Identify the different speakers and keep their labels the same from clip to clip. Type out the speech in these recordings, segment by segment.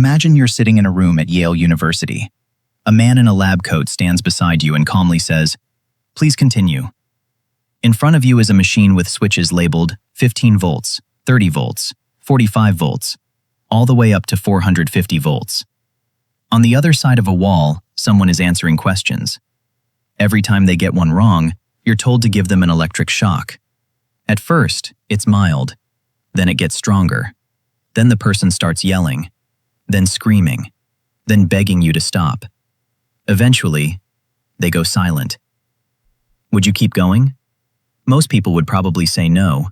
Speaker 1: Imagine you're sitting in a room at Yale University. A man in a lab coat stands beside you and calmly says, "Please continue." In front of you is a machine with switches labeled 15 volts, 30 volts, 45 volts, all the way up to 450 volts. On the other side of a wall, someone is answering questions. Every time they get one wrong, you're told to give them an electric shock. At first, it's mild. Then it gets stronger. Then the person starts yelling, then screaming, then begging you to stop. Eventually, they go silent. Would you keep going? Most people would probably say no.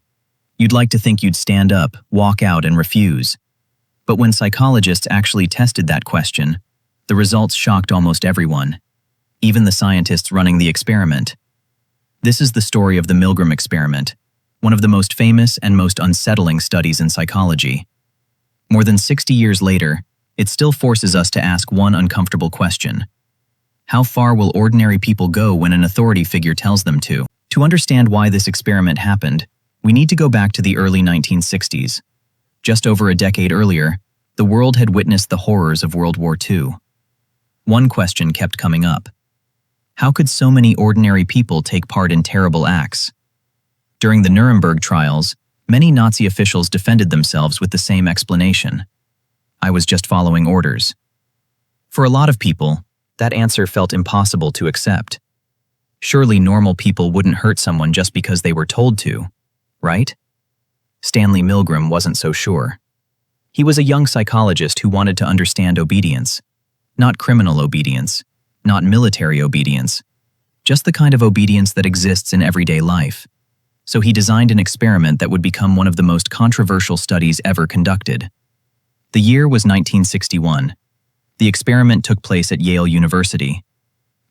Speaker 1: You'd like to think you'd stand up, walk out, and refuse. But when psychologists actually tested that question, the results shocked almost everyone, even the scientists running the experiment. This is the story of the Milgram experiment, one of the most famous and most unsettling studies in psychology. More than 60 years later, it still forces us to ask one uncomfortable question. How far will ordinary people go when an authority figure tells them to? To understand why this experiment happened, we need to go back to the early 1960s. Just over a decade earlier, the world had witnessed the horrors of World War II. One question kept coming up. How could so many ordinary people take part in terrible acts? During the Nuremberg trials, many Nazi officials defended themselves with the same explanation. I was just following orders. For a lot of people, that answer felt impossible to accept. Surely normal people wouldn't hurt someone just because they were told to, right? Stanley Milgram wasn't so sure. He was a young psychologist who wanted to understand obedience. Not criminal obedience, not military obedience, just the kind of obedience that exists in everyday life. So he designed an experiment that would become one of the most controversial studies ever conducted. The year was 1961. The experiment took place at Yale University.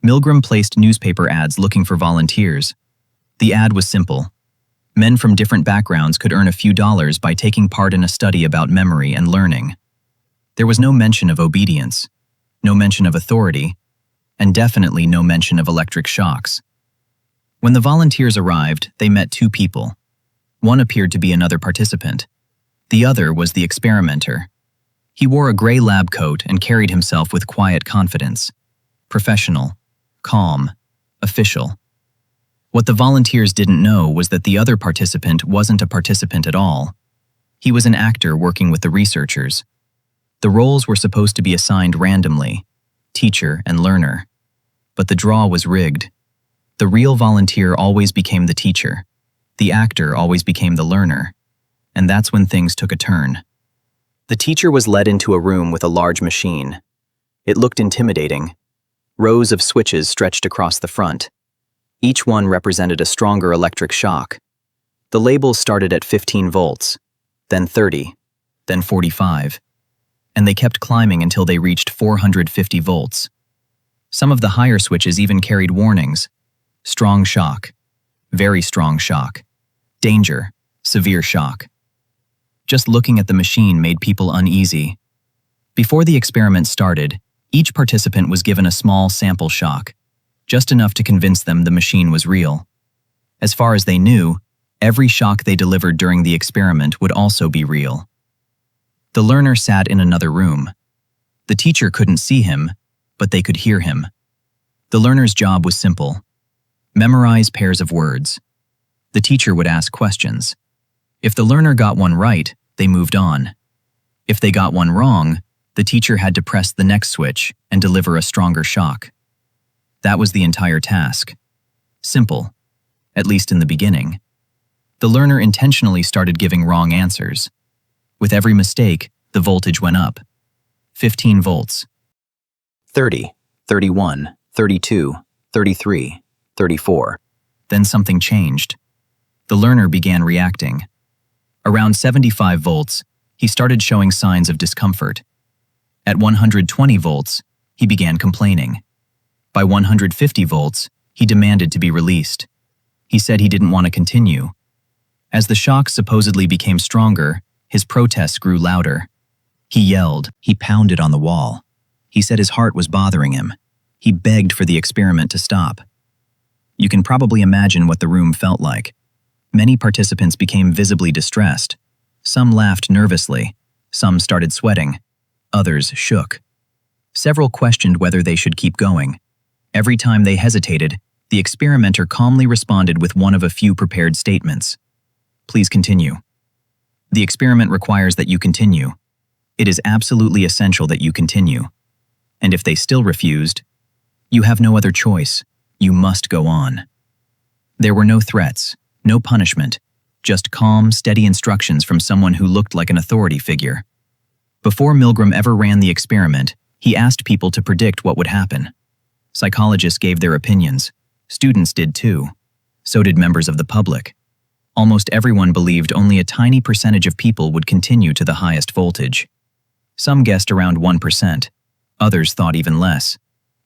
Speaker 1: Milgram placed newspaper ads looking for volunteers. The ad was simple. Men from different backgrounds could earn a few dollars by taking part in a study about memory and learning. There was no mention of obedience, no mention of authority, and definitely no mention of electric shocks. When the volunteers arrived, they met two people. One appeared to be another participant. The other was the experimenter. He wore a gray lab coat and carried himself with quiet confidence. Professional, calm, official. What the volunteers didn't know was that the other participant wasn't a participant at all. He was an actor working with the researchers. The roles were supposed to be assigned randomly, teacher and learner. But the draw was rigged. The real volunteer always became the teacher. The actor always became the learner. And that's when things took a turn. The teacher was led into a room with a large machine. It looked intimidating. Rows of switches stretched across the front. Each one represented a stronger electric shock. The labels started at 15 volts, then 30, then 45, and they kept climbing until they reached 450 volts. Some of the higher switches even carried warnings. Strong shock, very strong shock, danger, severe shock. Just looking at the machine made people uneasy. Before the experiment started, each participant was given a small sample shock, just enough to convince them the machine was real. As far as they knew, every shock they delivered during the experiment would also be real. The learner sat in another room. The teacher couldn't see him, but they could hear him. The learner's job was simple. Memorize pairs of words. The teacher would ask questions. If the learner got one right, they moved on. If they got one wrong, the teacher had to press the next switch and deliver a stronger shock. That was the entire task. Simple, at least in the beginning. The learner intentionally started giving wrong answers. With every mistake, the voltage went up. 15 volts. 30, 31, 32, 33. 34. Then something changed. The learner began reacting. Around 75 volts, he started showing signs of discomfort. At 120 volts, he began complaining. By 150 volts, he demanded to be released. He said he didn't want to continue. As the shocks supposedly became stronger, his protests grew louder. He yelled, he pounded on the wall. He said his heart was bothering him. He begged for the experiment to stop. You can probably imagine what the room felt like. Many participants became visibly distressed. Some laughed nervously. Some started sweating. Others shook. Several questioned whether they should keep going. Every time they hesitated, the experimenter calmly responded with one of a few prepared statements. Please continue. The experiment requires that you continue. It is absolutely essential that you continue. And if they still refused, you have no other choice. You must go on. There were no threats, no punishment, just calm, steady instructions from someone who looked like an authority figure. Before Milgram ever ran the experiment, he asked people to predict what would happen. Psychologists gave their opinions. Students did too. So did members of the public. Almost everyone believed only a tiny percentage of people would continue to the highest voltage. Some guessed around 1%. Others thought even less.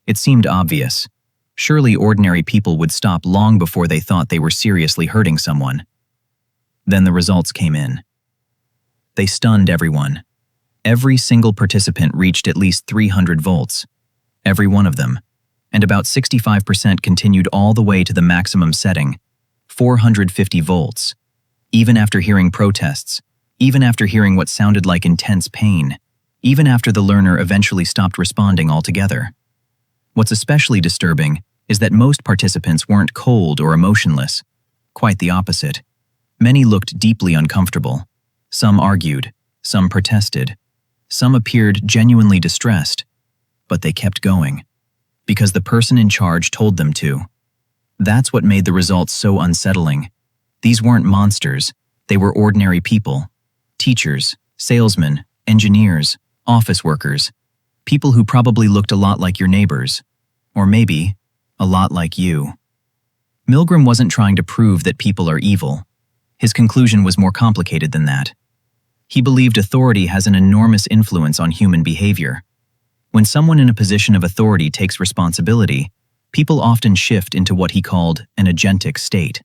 Speaker 1: It seemed obvious. Surely ordinary people would stop long before they thought they were seriously hurting someone. Then the results came in. They stunned everyone. Every single participant reached at least 300 volts. Every one of them. And about 65% continued all the way to the maximum setting, 450 volts. Even after hearing protests, even after hearing what sounded like intense pain, even after the learner eventually stopped responding altogether. What's especially disturbing is that most participants weren't cold or emotionless. Quite the opposite. Many looked deeply uncomfortable. Some argued, some protested. Some appeared genuinely distressed, but they kept going, because the person in charge told them to. That's what made the results so unsettling. These weren't monsters, they were ordinary people. Teachers, salesmen, engineers, office workers. People who probably looked a lot like your neighbors. Or maybe, a lot like you. Milgram wasn't trying to prove that people are evil. His conclusion was more complicated than that. He believed authority has an enormous influence on human behavior. When someone in a position of authority takes responsibility, people often shift into what he called an agentic state.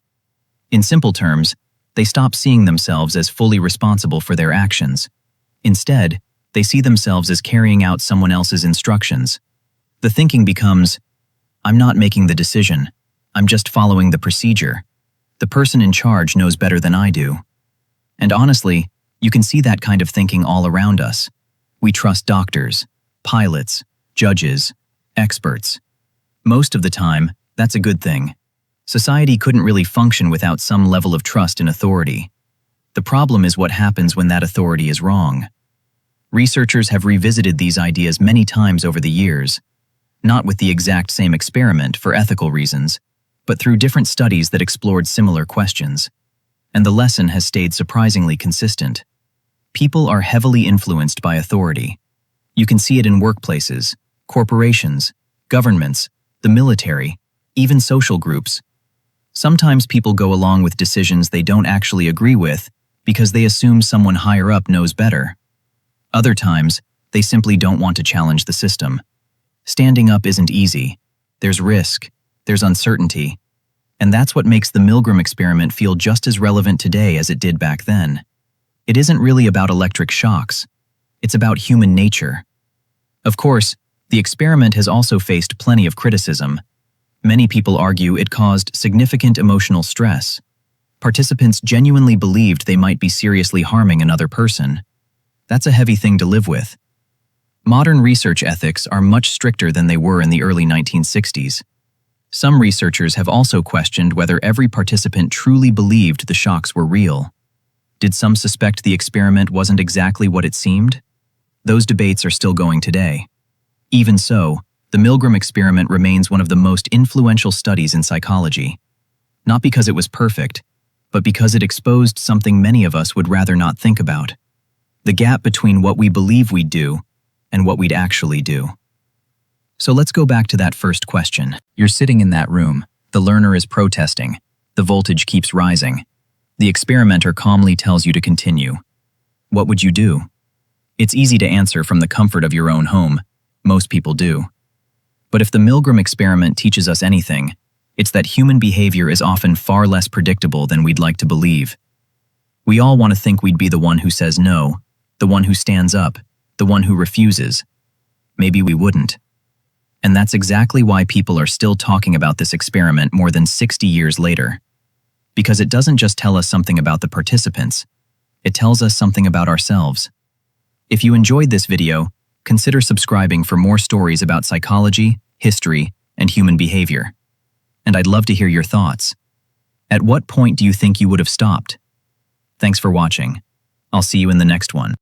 Speaker 1: In simple terms, they stop seeing themselves as fully responsible for their actions. Instead, they see themselves as carrying out someone else's instructions. The thinking becomes, I'm not making the decision, I'm just following the procedure. The person in charge knows better than I do. And honestly, you can see that kind of thinking all around us. We trust doctors, pilots, judges, experts. Most of the time, that's a good thing. Society couldn't really function without some level of trust in authority. The problem is what happens when that authority is wrong. Researchers have revisited these ideas many times over the years, not with the exact same experiment for ethical reasons, but through different studies that explored similar questions. And the lesson has stayed surprisingly consistent. People are heavily influenced by authority. You can see it in workplaces, corporations, governments, the military, even social groups. Sometimes people go along with decisions they don't actually agree with because they assume someone higher up knows better. Other times, they simply don't want to challenge the system. Standing up isn't easy. There's risk, there's uncertainty. And that's what makes the Milgram experiment feel just as relevant today as it did back then. It isn't really about electric shocks. It's about human nature. Of course, the experiment has also faced plenty of criticism. Many people argue it caused significant emotional stress. Participants genuinely believed they might be seriously harming another person. That's a heavy thing to live with. Modern research ethics are much stricter than they were in the early 1960s. Some researchers have also questioned whether every participant truly believed the shocks were real. Did some suspect the experiment wasn't exactly what it seemed? Those debates are still going today. Even so, the Milgram experiment remains one of the most influential studies in psychology. Not because it was perfect, but because it exposed something many of us would rather not think about. The gap between what we believe we'd do and what we'd actually do. So let's go back to that first question. You're sitting in that room. The learner is protesting. The voltage keeps rising. The experimenter calmly tells you to continue. What would you do? It's easy to answer from the comfort of your own home. Most people do. But if the Milgram experiment teaches us anything, it's that human behavior is often far less predictable than we'd like to believe. We all want to think we'd be the one who says no, the one who stands up, the one who refuses. Maybe we wouldn't. And that's exactly why people are still talking about this experiment more than 60 years later. Because it doesn't just tell us something about the participants, it tells us something about ourselves. If you enjoyed this video, consider subscribing for more stories about psychology, history, and human behavior. And I'd love to hear your thoughts. At what point do you think you would have stopped? Thanks for watching. I'll see you in the next one.